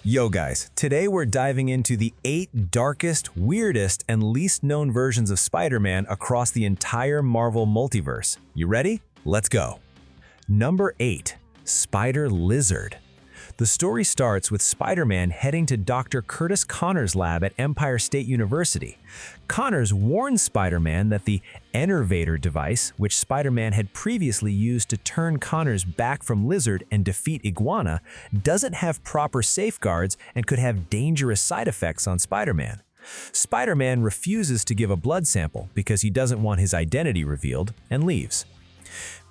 Yo guys, today we're diving into the 8 darkest, weirdest, and least known versions of Spider-Man across the entire Marvel Multiverse. You ready? Let's go. Number 8. Spider Lizard. The story starts with Spider-Man heading to Dr. Curtis Connor's lab at Empire State University. Connors warns Spider-Man that the Enervator device, which Spider-Man had previously used to turn Connors back from Lizard and defeat Iguana, doesn't have proper safeguards and could have dangerous side effects on Spider-Man. Spider-Man refuses to give a blood sample because he doesn't want his identity revealed and leaves.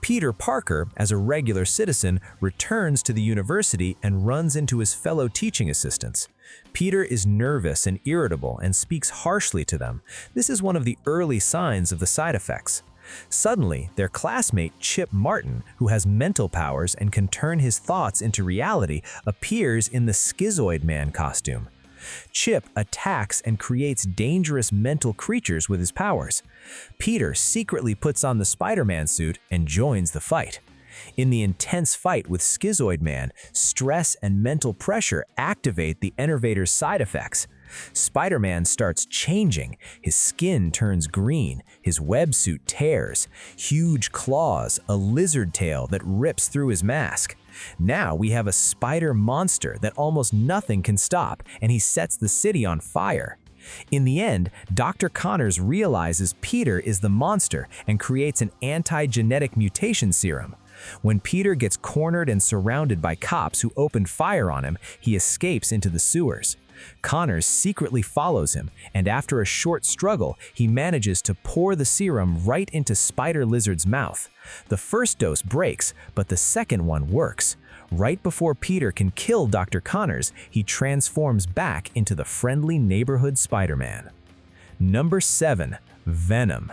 Peter Parker, as a regular citizen, returns to the university and runs into his fellow teaching assistants. Peter is nervous and irritable and speaks harshly to them. This is one of the early signs of the side effects. Suddenly, their classmate Chip Martin, who has mental powers and can turn his thoughts into reality, appears in the Schizoid Man costume. Chip attacks and creates dangerous mental creatures with his powers. Peter secretly puts on the Spider-Man suit and joins the fight. In the intense fight with Schizoid Man, stress and mental pressure activate the Enervator's side effects. Spider-Man starts changing. His skin turns green, his web suit tears, huge claws, a lizard tail that rips through his mask. Now we have a spider monster that almost nothing can stop, and he sets the city on fire. In the end, Dr. Connors realizes Peter is the monster and creates an anti-genetic mutation serum. When Peter gets cornered and surrounded by cops who open fire on him, he escapes into the sewers. Connors secretly follows him, and after a short struggle, he manages to pour the serum right into Spider Lizard's mouth. The first dose breaks, but the second one works. Right before Peter can kill Dr. Connors, he transforms back into the friendly neighborhood Spider-Man. Number 7. Venom.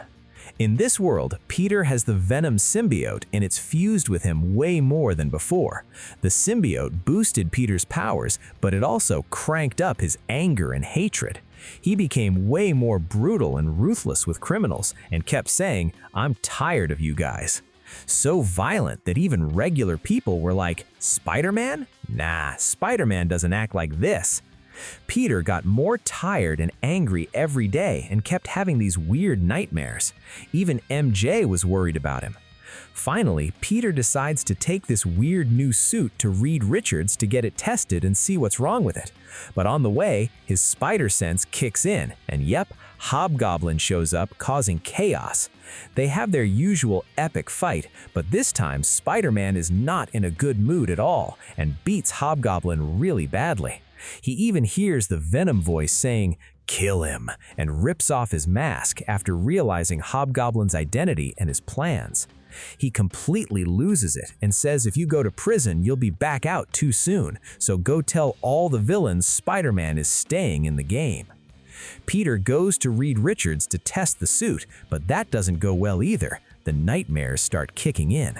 In this world, Peter has the Venom symbiote, and it's fused with him way more than before. The symbiote boosted Peter's powers, but it also cranked up his anger and hatred. He became way more brutal and ruthless with criminals, and kept saying, "I'm tired of you guys." So violent that even regular people were like, "Spider-Man? Nah, Spider-Man doesn't act like this." Peter got more tired and angry every day and kept having these weird nightmares. Even MJ was worried about him. Finally, Peter decides to take this weird new suit to Reed Richards to get it tested and see what's wrong with it. But on the way, his spider sense kicks in, and yep, Hobgoblin shows up, causing chaos. They have their usual epic fight, but this time Spider-Man is not in a good mood at all and beats Hobgoblin really badly. He even hears the Venom voice saying, "Kill him," and rips off his mask after realizing Hobgoblin's identity and his plans. He completely loses it and says if you go to prison, you'll be back out too soon, so go tell all the villains Spider-Man is staying in the game. Peter goes to Reed Richards to test the suit, but that doesn't go well either. The nightmares start kicking in.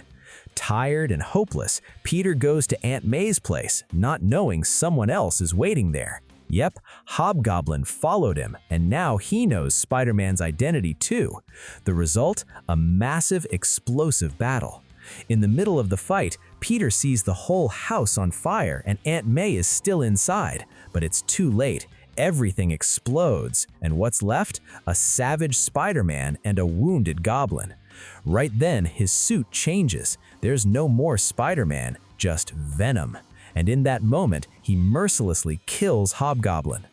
Tired and hopeless, Peter goes to Aunt May's place, not knowing someone else is waiting there. Yep, Hobgoblin followed him, and now he knows Spider-Man's identity too. The result? A massive, explosive battle. In the middle of the fight, Peter sees the whole house on fire and Aunt May is still inside, but it's too late. Everything explodes, and what's left? A savage Spider-Man and a wounded Goblin. Right then, his suit changes. There's no more Spider-Man, just Venom. And in that moment, he mercilessly kills Hobgoblin.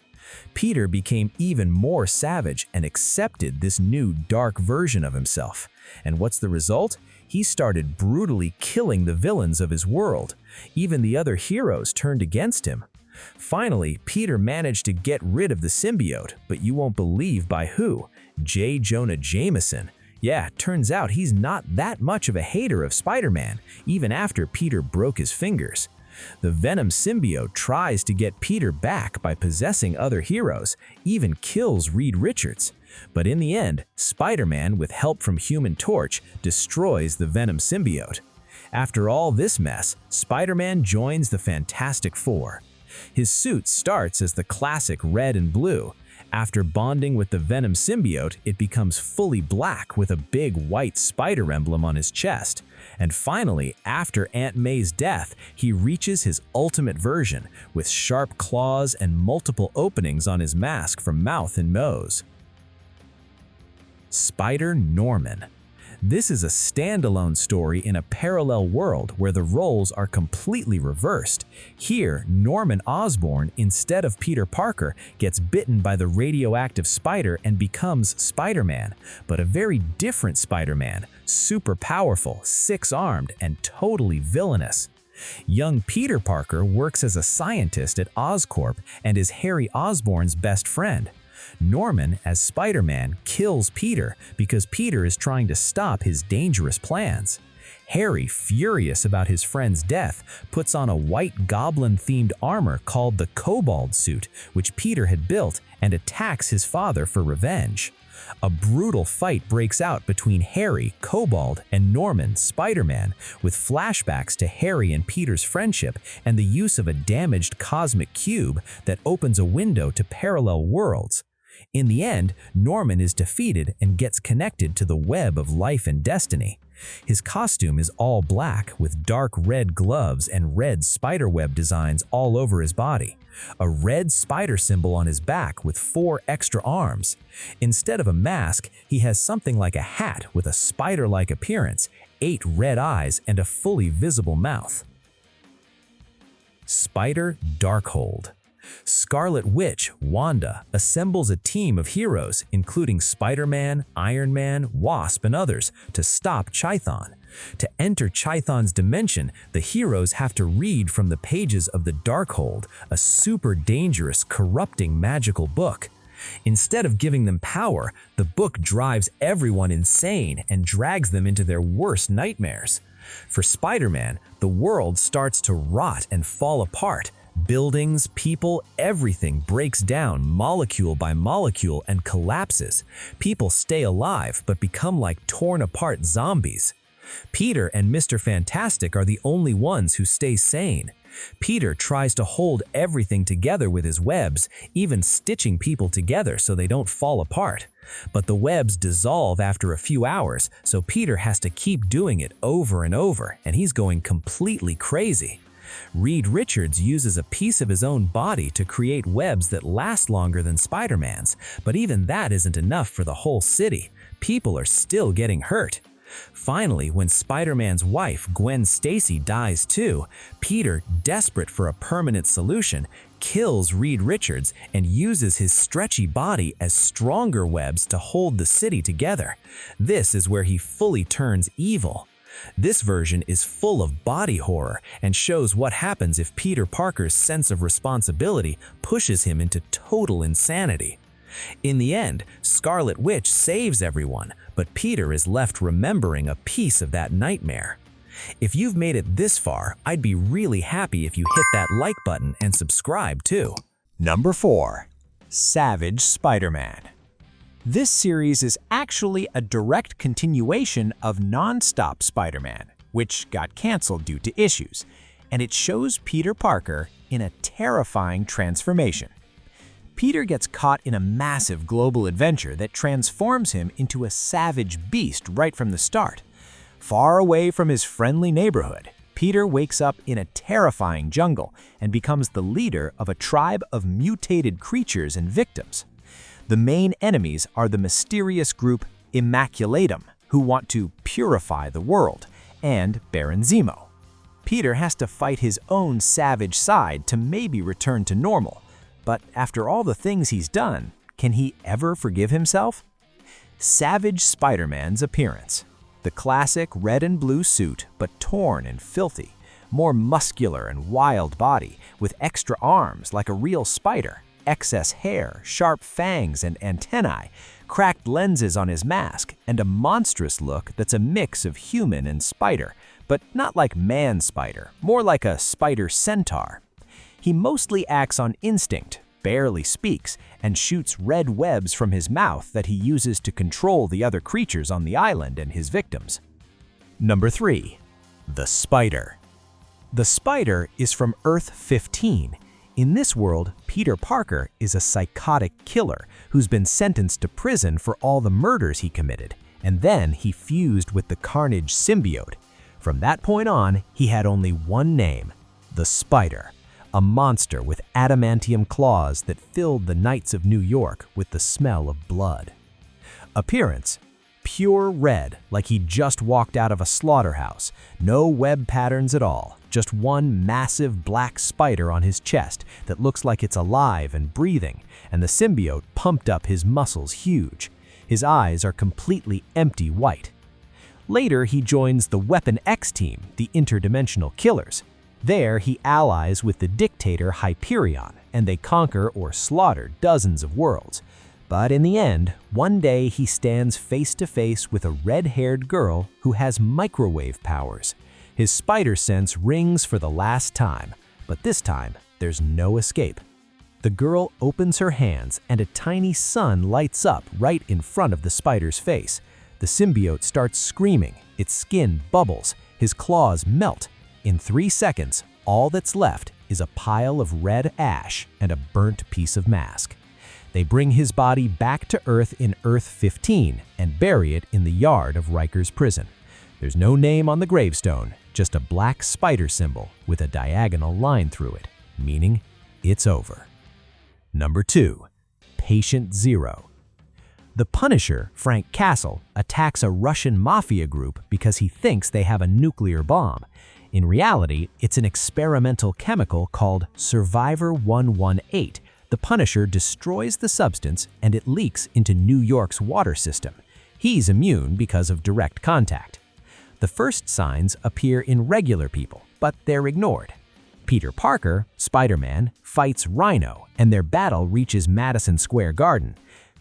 Peter became even more savage and accepted this new dark version of himself. And what's the result? He started brutally killing the villains of his world. Even the other heroes turned against him. Finally, Peter managed to get rid of the symbiote, but you won't believe by who. J. Jonah Jameson. Yeah, turns out he's not that much of a hater of Spider-Man, even after Peter broke his fingers. The Venom symbiote tries to get Peter back by possessing other heroes, even kills Reed Richards. But in the end, Spider-Man, with help from Human Torch, destroys the Venom symbiote. After all this mess, Spider-Man joins the Fantastic Four. His suit starts as the classic red and blue. After bonding with the Venom symbiote, it becomes fully black with a big white spider emblem on his chest. And finally, after Aunt May's death, he reaches his ultimate version, with sharp claws and multiple openings on his mask from mouth and nose. Spidernorman. This is a standalone story in a parallel world where the roles are completely reversed. Here, Norman Osborn, instead of Peter Parker, gets bitten by the radioactive spider and becomes Spider-Man, but a very different Spider-Man, super powerful, six-armed, and totally villainous. Young Peter Parker works as a scientist at Oscorp and is Harry Osborn's best friend. Norman, as Spider-Man, kills Peter because Peter is trying to stop his dangerous plans. Harry, furious about his friend's death, puts on a white goblin-themed armor called the Kobold suit, which Peter had built, and attacks his father for revenge. A brutal fight breaks out between Harry, Kobold, and Norman, Spider-Man, with flashbacks to Harry and Peter's friendship and the use of a damaged cosmic cube that opens a window to parallel worlds. In the end, Norman is defeated and gets connected to the web of life and destiny. His costume is all black with dark red gloves and red spiderweb designs all over his body. A red spider symbol on his back with 4 extra arms. Instead of a mask, he has something like a hat with a spider-like appearance, 8 red eyes, and a fully visible mouth. Spider Darkhold. Scarlet Witch, Wanda, assembles a team of heroes, including Spider-Man, Iron Man, Wasp, and others, to stop Chthon. To enter Chthon's dimension, the heroes have to read from the pages of the Darkhold, a super dangerous, corrupting magical book. Instead of giving them power, the book drives everyone insane and drags them into their worst nightmares. For Spider-Man, the world starts to rot and fall apart. Buildings, people, everything breaks down molecule by molecule and collapses. People stay alive but become like torn apart zombies. Peter and Mr. Fantastic are the only ones who stay sane. Peter tries to hold everything together with his webs, even stitching people together so they don't fall apart. But the webs dissolve after a few hours, so Peter has to keep doing it over and over, and he's going completely crazy. Reed Richards uses a piece of his own body to create webs that last longer than Spider-Man's, but even that isn't enough for the whole city. People are still getting hurt. Finally, when Spider-Man's wife, Gwen Stacy, dies too, Peter, desperate for a permanent solution, kills Reed Richards and uses his stretchy body as stronger webs to hold the city together. This is where he fully turns evil. This version is full of body horror and shows what happens if Peter Parker's sense of responsibility pushes him into total insanity. In the end, Scarlet Witch saves everyone, but Peter is left remembering a piece of that nightmare. If you've made it this far, I'd be really happy if you hit that like button and subscribe too. Number 4. Savage Spider-Man. This series is actually a direct continuation of Non-Stop Spider-Man, which got canceled due to issues, and it shows Peter Parker in a terrifying transformation. Peter gets caught in a massive global adventure that transforms him into a savage beast right from the start. Far away from his friendly neighborhood, Peter wakes up in a terrifying jungle and becomes the leader of a tribe of mutated creatures and victims. The main enemies are the mysterious group Immaculatum, who want to purify the world, and Baron Zemo. Peter has to fight his own savage side to maybe return to normal, but after all the things he's done, can he ever forgive himself? Savage Spider-Man's appearance. The classic red and blue suit, but torn and filthy, more muscular and wild body, with extra arms like a real spider, excess hair, sharp fangs and antennae, cracked lenses on his mask, and a monstrous look that's a mix of human and spider, but not like man-spider, more like a spider-centaur. He mostly acts on instinct, barely speaks, and shoots red webs from his mouth that he uses to control the other creatures on the island and his victims. Number 3. The Spider. The Spider is from Earth 15. In this world, Peter Parker is a psychotic killer who's been sentenced to prison for all the murders he committed, and then he fused with the Carnage symbiote. From that point on, he had only one name: the Spider, a monster with adamantium claws that filled the nights of New York with the smell of blood. Appearance: pure red, like he just walked out of a slaughterhouse. No web patterns at all, just one massive black spider on his chest that looks like it's alive and breathing, and the symbiote pumped up his muscles huge. His eyes are completely empty white. Later, he joins the Weapon X team, the interdimensional killers. There, he allies with the dictator Hyperion, and they conquer or slaughter dozens of worlds. But in the end, one day he stands face to face with a red-haired girl who has microwave powers. His spider sense rings for the last time, but this time, there's no escape. The girl opens her hands and a tiny sun lights up right in front of the spider's face. The symbiote starts screaming, its skin bubbles, his claws melt. In 3 seconds, all that's left is a pile of red ash and a burnt piece of mask. They bring his body back to Earth in Earth 15 and bury it in the yard of Riker's prison. There's no name on the gravestone, just a black spider symbol with a diagonal line through it, meaning it's over. Number 2. Patient Zero. The Punisher, Frank Castle, attacks a Russian mafia group because he thinks they have a nuclear bomb. In reality, it's an experimental chemical called Survivor 118. The Punisher destroys the substance and it leaks into New York's water system. He's immune because of direct contact. The first signs appear in regular people, but they're ignored. Peter Parker, Spider-Man, fights Rhino, and their battle reaches Madison Square Garden.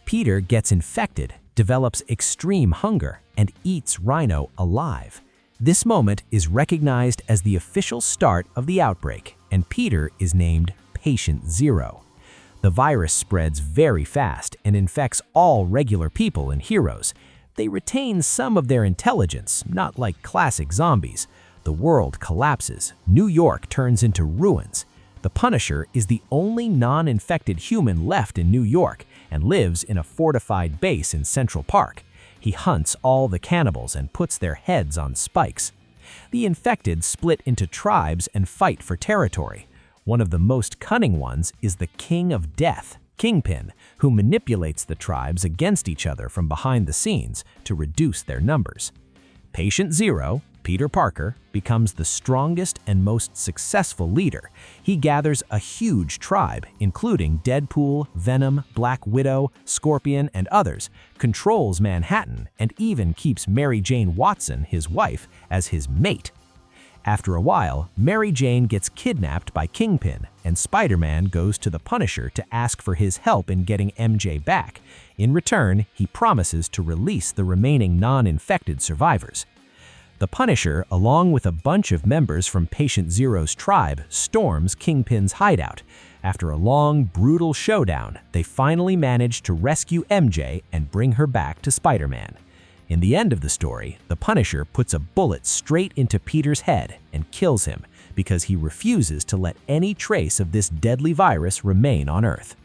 Peter gets infected, develops extreme hunger, and eats Rhino alive. This moment is recognized as the official start of the outbreak, and Peter is named Patient Zero. The virus spreads very fast and infects all regular people and heroes. They retain some of their intelligence, not like classic zombies. The world collapses. New York turns into ruins. The Punisher is the only non-infected human left in New York and lives in a fortified base in Central Park. He hunts all the cannibals and puts their heads on spikes. The infected split into tribes and fight for territory. One of the most cunning ones is the King of Death, Kingpin, who manipulates the tribes against each other from behind the scenes to reduce their numbers. Patient Zero, Peter Parker, becomes the strongest and most successful leader. He gathers a huge tribe, including Deadpool, Venom, Black Widow, Scorpion, and others, controls Manhattan, and even keeps Mary Jane Watson, his wife, as his mate. After a while, Mary Jane gets kidnapped by Kingpin, and Spider-Man goes to the Punisher to ask for his help in getting MJ back. In return, he promises to release the remaining non-infected survivors. The Punisher, along with a bunch of members from Patient Zero's tribe, storms Kingpin's hideout. After a long, brutal showdown, they finally manage to rescue MJ and bring her back to Spider-Man. In the end of the story, the Punisher puts a bullet straight into Peter's head and kills him because he refuses to let any trace of this deadly virus remain on Earth.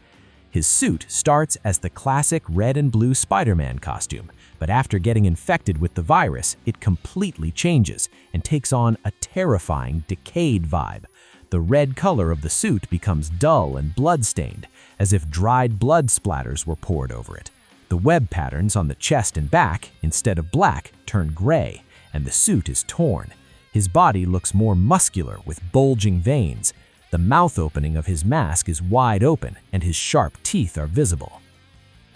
His suit starts as the classic red and blue Spider-Man costume, but after getting infected with the virus, it completely changes and takes on a terrifying, decayed vibe. The red color of the suit becomes dull and blood-stained, as if dried blood splatters were poured over it. The web patterns on the chest and back, instead of black, turn gray, and the suit is torn. His body looks more muscular with bulging veins. The mouth opening of his mask is wide open, and his sharp teeth are visible.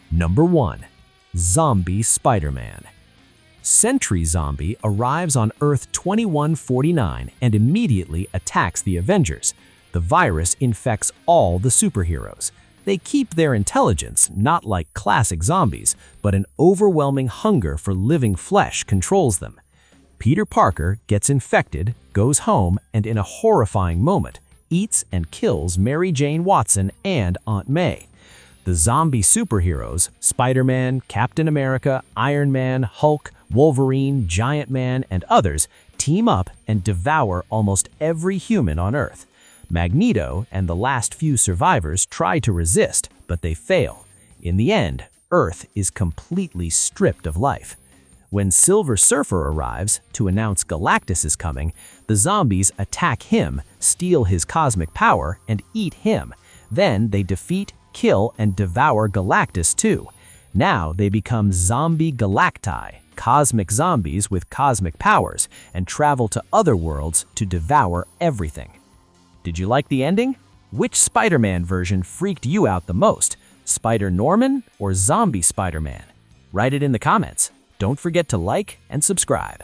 Number 1. Zombie Spider-Man. Sentry Zombie arrives on Earth 2149 and immediately attacks the Avengers. The virus infects all the superheroes. They keep their intelligence, not like classic zombies, but an overwhelming hunger for living flesh controls them. Peter Parker gets infected, goes home, and in a horrifying moment, eats and kills Mary Jane Watson and Aunt May. The zombie superheroes, Spider-Man, Captain America, Iron Man, Hulk, Wolverine, Giant Man, and others, team up and devour almost every human on Earth. Magneto and the last few survivors try to resist, but they fail. In the end, Earth is completely stripped of life. When Silver Surfer arrives to announce Galactus is coming, the zombies attack him, steal his cosmic power, and eat him. Then they defeat, kill, and devour Galactus too. Now they become zombie Galacti, cosmic zombies with cosmic powers, and travel to other worlds to devour everything. Did you like the ending? Which Spider-Man version freaked you out the most? Spidernorman or Zombie Spider-Man? Write it in the comments. Don't forget to like and subscribe.